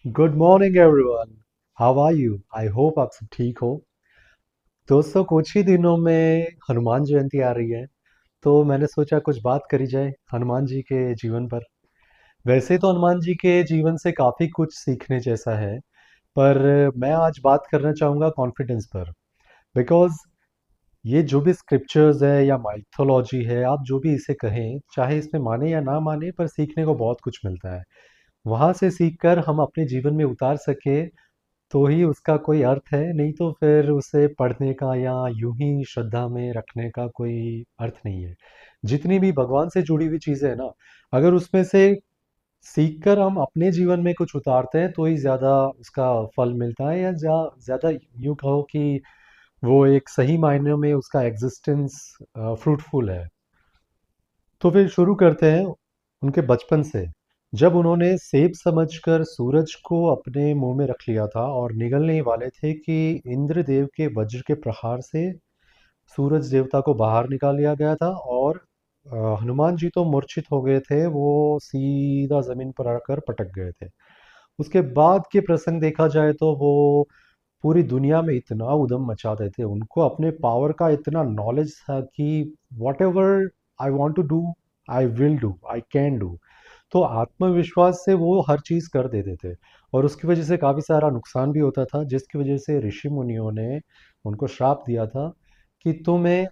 Good morning everyone. How are you? I hope आप सब ठीक हो। दोस्तों, कुछ ही दिनों में हनुमान जयंती आ रही है, तो मैंने सोचा कुछ बात करी जाए हनुमान जी के जीवन पर। वैसे तो हनुमान जी के जीवन से काफ़ी कुछ सीखने जैसा है, पर मैं आज बात करना चाहूँगा कॉन्फिडेंस पर। बिकॉज़ ये जो भी स्क्रिप्चर्स है या माइथोलॉजी है, आप जो भी इसे कहें, चाहे इसमें माने या ना माने, पर सीखने को बहुत कुछ मिलता है। वहाँ से सीखकर हम अपने जीवन में उतार सके तो ही उसका कोई अर्थ है, नहीं तो फिर उसे पढ़ने का या यूं ही श्रद्धा में रखने का कोई अर्थ नहीं है। जितनी भी भगवान से जुड़ी हुई चीज़ें हैं ना, अगर उसमें से सीखकर हम अपने जीवन में कुछ उतारते हैं तो ही ज़्यादा उसका फल मिलता है, या ज़्यादा यूं कहो कि वो एक सही मायने में उसका एग्जिस्टेंस फ्रूटफुल है। तो फिर शुरू करते हैं उनके बचपन से। जब उन्होंने सेब समझकर सूरज को अपने मुंह में रख लिया था और निगलने ही वाले थे कि इंद्रदेव के वज्र के प्रहार से सूरज देवता को बाहर निकाल लिया गया था, और हनुमान जी तो मूर्छित हो गए थे, वो सीधा जमीन पर आकर पटक गए थे। उसके बाद के प्रसंग देखा जाए तो वो पूरी दुनिया में इतना उधम मचाते थे, उनको अपने पावर का इतना नॉलेज था कि whatever I want to do, I will do, I can do. तो आत्मविश्वास से वो हर चीज़ कर देते थे, और उसकी वजह से काफ़ी सारा नुकसान भी होता था, जिसकी वजह से ऋषि मुनियों ने उनको श्राप दिया था कि तुम्हें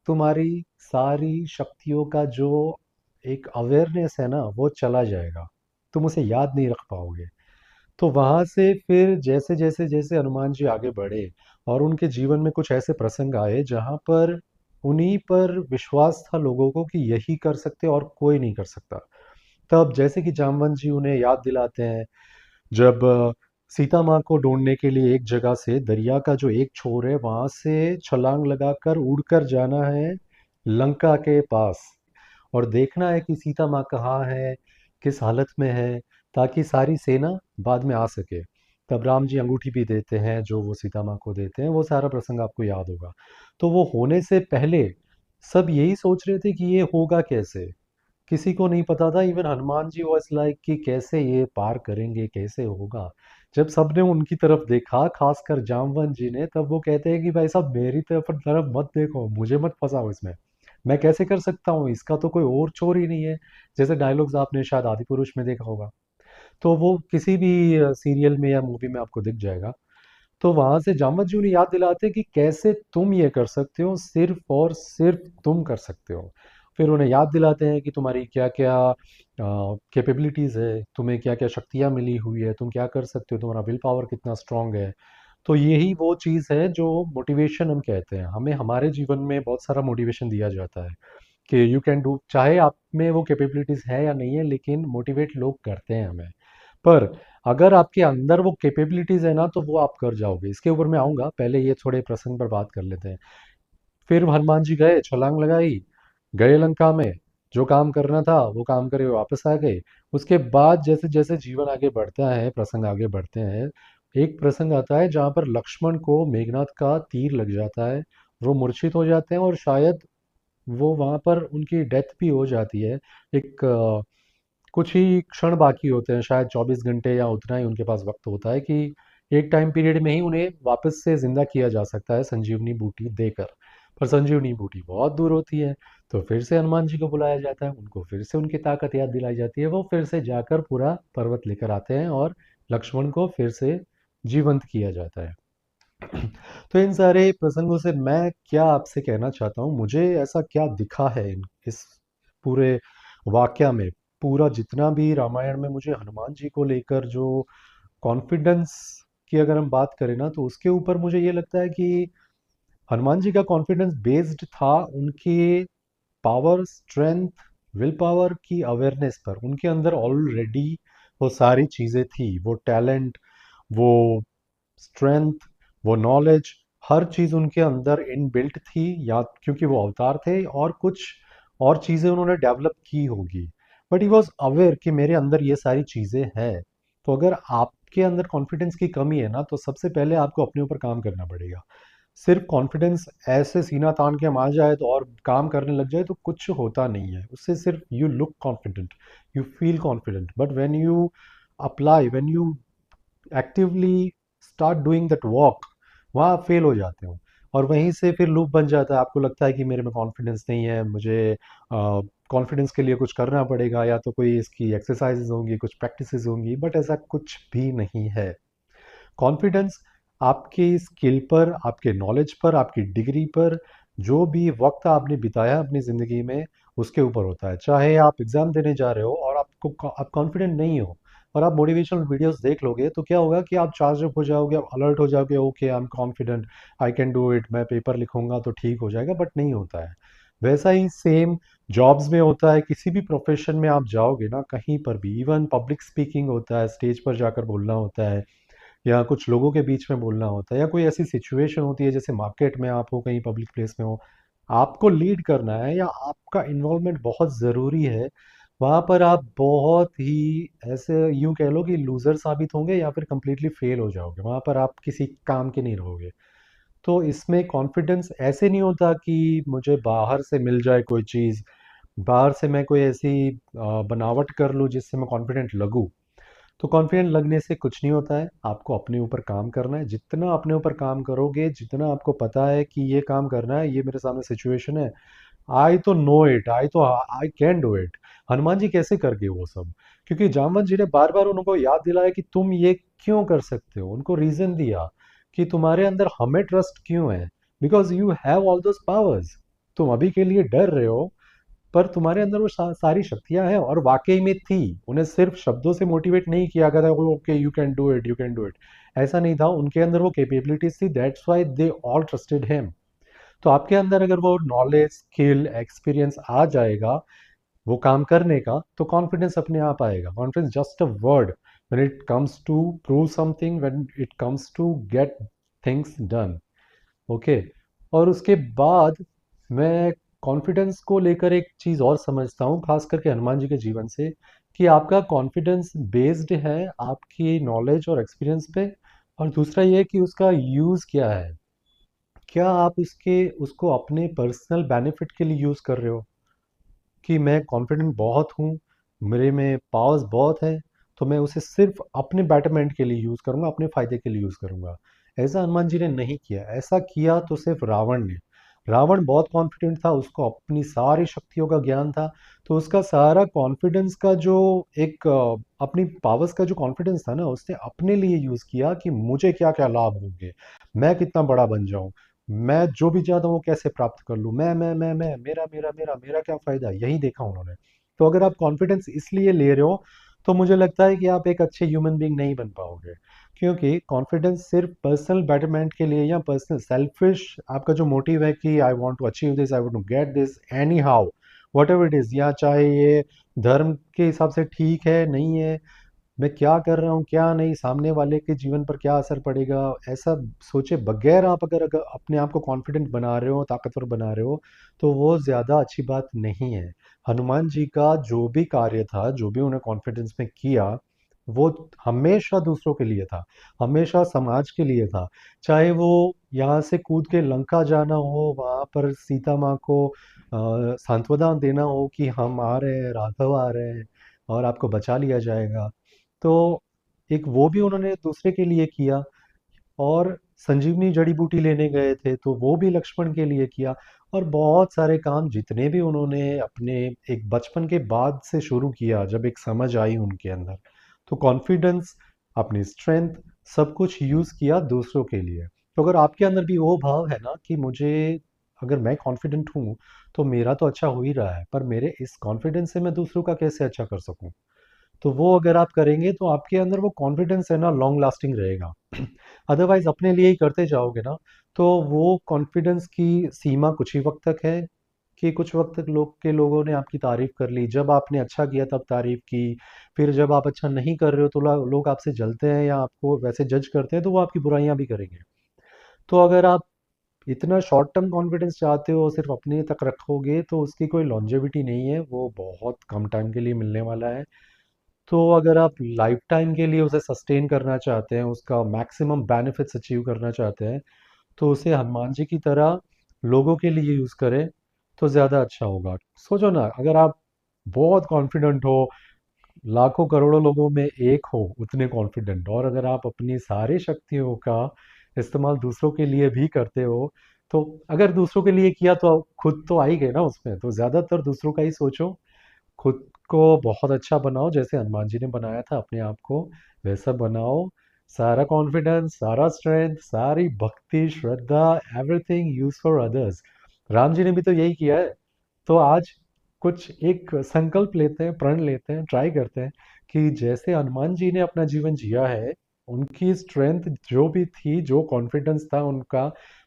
तुम्हारी सारी शक्तियों का जो एक अवेयरनेस है ना, वो चला जाएगा, तुम उसे याद नहीं रख पाओगे। तो वहाँ से फिर जैसे जैसे जैसे हनुमान जी आगे बढ़े और उनके जीवन में कुछ ऐसे प्रसंग आए जहाँ पर उन्हीं पर विश्वास था लोगों को कि यही कर सकते और कोई नहीं कर सकता। तब जैसे कि जामवंत जी उन्हें याद दिलाते हैं, जब सीता माँ को ढूंढने के लिए एक जगह से दरिया का जो एक छोर है वहां से छलांग लगाकर उड़कर जाना है लंका के पास, और देखना है कि सीता माँ कहाँ है, किस हालत में है, ताकि सारी सेना बाद में आ सके। तब राम जी अंगूठी भी देते हैं जो वो सीता माँ को देते हैं, वो सारा प्रसंग आपको याद होगा। तो वो होने से पहले सब यही सोच रहे थे कि ये होगा कैसे, किसी को नहीं पता था। Even Hanuman ji was like कि कैसे ये पार करेंगे, कैसे होगा। जब सबने उनकी तरफ देखा, खासकर जामवंत जी ने, तब वो कहते हैं कि भाई साहब मेरी तरफ मत देखो, मुझे मत फंसाओ इसमें, मैं कैसे कर सकता हूँ, इसका तो कोई और चोर ही नहीं है। जैसे डायलॉग्स आपने शायद आदि पुरुष में देखा होगा, तो वो किसी भी सीरियल में या मूवी में आपको दिख जाएगा। तो वहां से जामवंत जी उन्हें याद दिलाते कि कैसे तुम ये कर सकते हो, सिर्फ और सिर्फ तुम कर सकते हो। फिर उन्हें याद दिलाते हैं कि तुम्हारी क्या क्या कैपेबिलिटीज़ है, तुम्हें क्या क्या शक्तियाँ मिली हुई है, तुम क्या कर सकते हो, तुम्हारा विल पावर कितना स्ट्रांग है। तो यही वो चीज़ है जो मोटिवेशन हम कहते हैं। हमें हमारे जीवन में बहुत सारा मोटिवेशन दिया जाता है कि यू कैन डू, चाहे आप में वो कैपेबिलिटीज़ है या नहीं है, लेकिन मोटिवेट लोग करते हैं हमें। पर अगर आपके अंदर वो कैपेबिलिटीज है ना, तो वो आप कर जाओगे। इसके ऊपर मैं आऊंगा, पहले ये थोड़े प्रसंग पर बात कर लेते हैं। फिर हनुमान जी गए, छलांग लगाई, गए लंका में, जो काम करना था वो काम करे वापस आ गए। उसके बाद जैसे जैसे जीवन आगे बढ़ता है, प्रसंग आगे बढ़ते हैं, एक प्रसंग आता है जहाँ पर लक्ष्मण को मेघनाथ का तीर लग जाता है, वो मूर्छित हो जाते हैं, और शायद वो वहाँ पर उनकी डेथ भी हो जाती है। एक कुछ ही क्षण बाकी होते हैं, शायद 24 घंटे या उतना ही उनके पास वक्त होता है कि एक टाइम पीरियड में ही उन्हें वापस से जिंदा किया जा सकता है संजीवनी बूटी देकर। पर संजीवनी बूटी बहुत दूर होती है, तो फिर से हनुमान जी को बुलाया जाता है, उनको फिर से उनकी ताकत याद दिलाई जाती है, वो फिर से जाकर पूरा पर्वत लेकर आते हैं और लक्ष्मण को फिर से जीवंत किया जाता है। तो इन सारे प्रसंगों से मैं क्या आपसे कहना चाहता हूँ, मुझे ऐसा क्या दिखा है इस पूरे वाक्या में। पूरा जितना भी रामायण में मुझे हनुमान जी को लेकर जो कॉन्फिडेंस की अगर हम बात करें ना, तो उसके ऊपर मुझे ये लगता है कि हनुमान जी का कॉन्फिडेंस बेस्ड था उनके पावर, स्ट्रेंथ, विल पावर की अवेयरनेस पर। उनके अंदर ऑलरेडी वो सारी चीज़ें थी, वो टैलेंट, वो स्ट्रेंथ, वो नॉलेज, हर चीज़ उनके अंदर इनबिल्ट थी, या क्योंकि वो अवतार थे, और कुछ और चीज़ें उन्होंने डेवलप की होगी। बट ही वॉज अवेयर कि मेरे अंदर ये सारी चीज़ें हैं। तो अगर आपके अंदर कॉन्फिडेंस की कमी है ना, तो सबसे पहले आपको अपने ऊपर काम करना पड़ेगा। सिर्फ कॉन्फिडेंस ऐसे सीना तान के हम आ जाए तो और काम करने लग जाए तो कुछ होता नहीं है उससे। सिर्फ you look confident, you feel confident, but when you apply, when you actively start doing that walk, वहाँ आप फेल हो जाते हो। और वहीं से फिर लूप बन जाता है, आपको लगता है कि मेरे में कॉन्फिडेंस नहीं है, मुझे कॉन्फिडेंस के लिए कुछ करना पड़ेगा, या तो कोई इसकी एक्सरसाइजेज होंगी, कुछ प्रैक्टिसेस होंगी, बट ऐसा कुछ भी नहीं है। कॉन्फिडेंस आपकी स्किल पर, आपके नॉलेज पर, आपकी डिग्री पर, जो भी वक्त आपने बिताया अपनी ज़िंदगी में, उसके ऊपर होता है। चाहे आप एग्ज़ाम देने जा रहे हो और आप कॉन्फिडेंट नहीं हो, और आप मोटिवेशनल वीडियोस देख लोगे, तो क्या होगा कि आप चार्ज अप हो जाओगे, आप अलर्ट हो जाओगे, okay I am confident, I can do it, मैं पेपर लिखूंगा तो ठीक हो जाएगा, बट नहीं होता है। वैसा ही सेम जॉब्स में होता है, किसी भी प्रोफेशन में आप जाओगे ना, कहीं पर भी, इवन पब्लिक स्पीकिंग होता है, स्टेज पर जाकर बोलना होता है, या कुछ लोगों के बीच में बोलना होता है, या कोई ऐसी सिचुएशन होती है जैसे मार्केट में आप हो, कहीं पब्लिक प्लेस में हो, आपको लीड करना है या आपका इन्वॉल्वमेंट बहुत ज़रूरी है, वहाँ पर आप बहुत ही ऐसे यूं कह लो कि लूज़र साबित होंगे, या फिर कंप्लीटली फेल हो जाओगे, वहाँ पर आप किसी काम के नहीं रहोगे। तो इसमें कॉन्फिडेंस ऐसे नहीं होता कि मुझे बाहर से मिल जाए कोई चीज़, बाहर से मैं कोई ऐसी बनावट कर लूँ जिससे मैं कॉन्फिडेंट लगूँ। तो कॉन्फिडेंट लगने से कुछ नहीं होता है, आपको अपने ऊपर काम करना है। जितना अपने ऊपर काम करोगे, जितना आपको पता है कि ये काम करना है, ये मेरे सामने सिचुएशन है, आई तो know it, I can do it. Hanuman ji कैसे कर गए वो सब? क्योंकि जामवंत जी ने बार बार उनको याद दिलाया कि तुम ये क्यों कर सकते हो, उनको रीजन दिया कि तुम्हारे अंदर हमें ट्रस्ट क्यों है, because you have all those powers. तुम अभी के लिए डर रहे हो, पर तुम्हारे अंदर वो सारी शक्तियां हैं, और वाकई में थी। उन्हें सिर्फ शब्दों से मोटिवेट नहीं किया गया था, okay you can do it, you can do it, ऐसा नहीं था। उनके अंदर वो कैपेबिलिटीज थी, that's why they all trusted him. तो आपके अंदर अगर वो नॉलेज, स्किल, एक्सपीरियंस आ जाएगा वो काम करने का, तो कॉन्फिडेंस अपने आप आएगा। Confidence just a word when it comes to prove something, when it comes to get things done. Okay. और उसके बाद मैं कॉन्फिडेंस को लेकर एक चीज़ और समझता हूँ, खास करके हनुमान जी के जीवन से, कि आपका कॉन्फिडेंस बेस्ड है आपकी नॉलेज और एक्सपीरियंस पे। और दूसरा ये कि उसका यूज़ क्या है, क्या आप उसको अपने पर्सनल बेनिफिट के लिए यूज़ कर रहे हो, कि मैं कॉन्फिडेंट बहुत हूँ, मेरे में पावर्स बहुत है, तो मैं उसे सिर्फ अपने बेटरमेंट के लिए यूज़ करूँगा, अपने फ़ायदे के लिए यूज़ करूँगा। ऐसा हनुमान जी ने नहीं किया, ऐसा किया तो सिर्फ रावण ने। रावण बहुत कॉन्फिडेंट था, उसको अपनी सारी शक्तियों का ज्ञान था, तो उसका सारा कॉन्फिडेंस का जो एक अपनी पावर्स का जो कॉन्फिडेंस था ना, उसने अपने लिए यूज़ किया कि मुझे क्या क्या लाभ होंगे, मैं कितना बड़ा बन जाऊं, मैं जो भी चाहता हूँ वो कैसे प्राप्त कर लूँ, मैं मेरा मेरा मेरा मेरा क्या फायदा, यही देखा उन्होंने। तो अगर आप कॉन्फिडेंस इसलिए ले रहे हो, तो मुझे लगता है कि आप एक अच्छे ह्यूमन बीइंग नहीं बन पाओगे। क्योंकि कॉन्फिडेंस सिर्फ पर्सनल बेटरमेंट के लिए, या पर्सनल सेल्फिश आपका जो मोटिव है कि I want to achieve this, I want to get this anyhow, whatever it is, या चाहे ये धर्म के हिसाब से ठीक है नहीं है, मैं क्या कर रहा हूँ क्या नहीं, सामने वाले के जीवन पर क्या असर पड़ेगा, ऐसा सोचे बगैर आप अगर अपने आप को कॉन्फिडेंट बना रहे हो, ताकतवर बना रहे हो, तो वो ज़्यादा अच्छी बात नहीं है। हनुमान जी का जो भी कार्य था, जो भी उन्हें कॉन्फिडेंस में किया, वो हमेशा दूसरों के लिए था, हमेशा समाज के लिए था। चाहे वो यहाँ से कूद के लंका जाना हो, वहाँ पर सीता माँ को सांत्वना देना हो कि हम आ रहे हैं, राघव आ रहे हैं और आपको बचा लिया जाएगा, तो एक वो भी उन्होंने दूसरे के लिए किया। और संजीवनी जड़ी बूटी लेने गए थे, तो वो भी लक्ष्मण के लिए किया। और बहुत सारे काम जितने भी उन्होंने अपने एक बचपन के बाद से शुरू किया, जब एक समझ आई उनके अंदर, तो कॉन्फिडेंस, अपनी स्ट्रेंथ, सब कुछ यूज़ किया दूसरों के लिए। तो अगर आपके अंदर भी वो भाव है ना कि मुझे, अगर मैं कॉन्फिडेंट हूँ, तो मेरा तो अच्छा हो ही रहा है, पर मेरे इस कॉन्फिडेंस से मैं दूसरों का कैसे अच्छा कर सकूं, तो वो अगर आप करेंगे, तो आपके अंदर वो कॉन्फिडेंस है ना, लॉन्ग लास्टिंग रहेगा। अदरवाइज अपने लिए ही करते जाओगे ना, तो वो कॉन्फिडेंस की सीमा कुछ ही वक्त तक है, कि कुछ वक्त तक लोगों ने आपकी तारीफ कर ली, जब आपने अच्छा किया तब तारीफ की, फिर जब आप अच्छा नहीं कर रहे हो तो लोग आपसे जलते हैं या आपको वैसे जज करते हैं, तो वो आपकी बुराइयां भी करेंगे। तो अगर आप इतना शॉर्ट टर्म कॉन्फिडेंस चाहते हो, सिर्फ अपने तक रखोगे, तो उसकी कोई लॉन्जेविटी नहीं है, वो बहुत कम टाइम के लिए मिलने वाला है। तो अगर आप लाइफ टाइम के लिए उसे सस्टेन करना चाहते हैं, उसका मैक्सिमम बेनिफिट्स अचीव करना चाहते हैं, तो उसे हनुमान जी की तरह लोगों के लिए यूज़ करें, तो ज़्यादा अच्छा होगा। सोचो ना, अगर आप बहुत कॉन्फिडेंट हो, लाखों करोड़ों लोगों में एक हो उतने कॉन्फिडेंट, और अगर आप अपनी सारी शक्तियों का इस्तेमाल दूसरों के लिए भी करते हो, तो अगर दूसरों के लिए किया तो खुद तो आ ही गए ना उसमें, तो ज़्यादातर दूसरों का ही सोचो। खुद को बहुत अच्छा बनाओ, जैसे हनुमान जी ने बनाया था अपने आप को, वैसा बनाओ। सारा कॉन्फिडेंस, सारा स्ट्रेंथ, सारी भक्ति, श्रद्धा, everything use for others. Ram ji ने भी तो यही किया है। तो आज कुछ एक संकल्प लेते हैं, प्रण लेते हैं, ट्राई करते हैं कि जैसे हनुमान जी ने अपना जीवन जिया है, उनकी स्ट्रेंथ जो भी थी, जो कॉन्फिडेंस था उनका,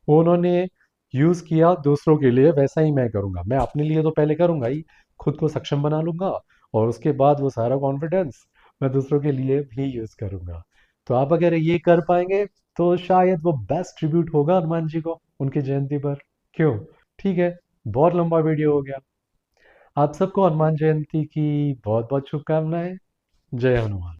वो उन्होंने यूज किया दूसरों के लिए, वैसा ही मैं करूंगा। मैं अपने लिए तो पहले करूंगा ही, खुद को सक्षम बना लूंगा, और उसके बाद वो सारा कॉन्फिडेंस मैं दूसरों के लिए भी यूज करूंगा। तो आप अगर ये कर पाएंगे तो शायद वो बेस्ट ट्रिब्यूट होगा हनुमान जी को उनकी जयंती पर। क्यों? ठीक है, बहुत लंबा वीडियो हो गया। आप सबको हनुमान जयंती की बहुत बहुत शुभकामनाएं। जय हनुमान।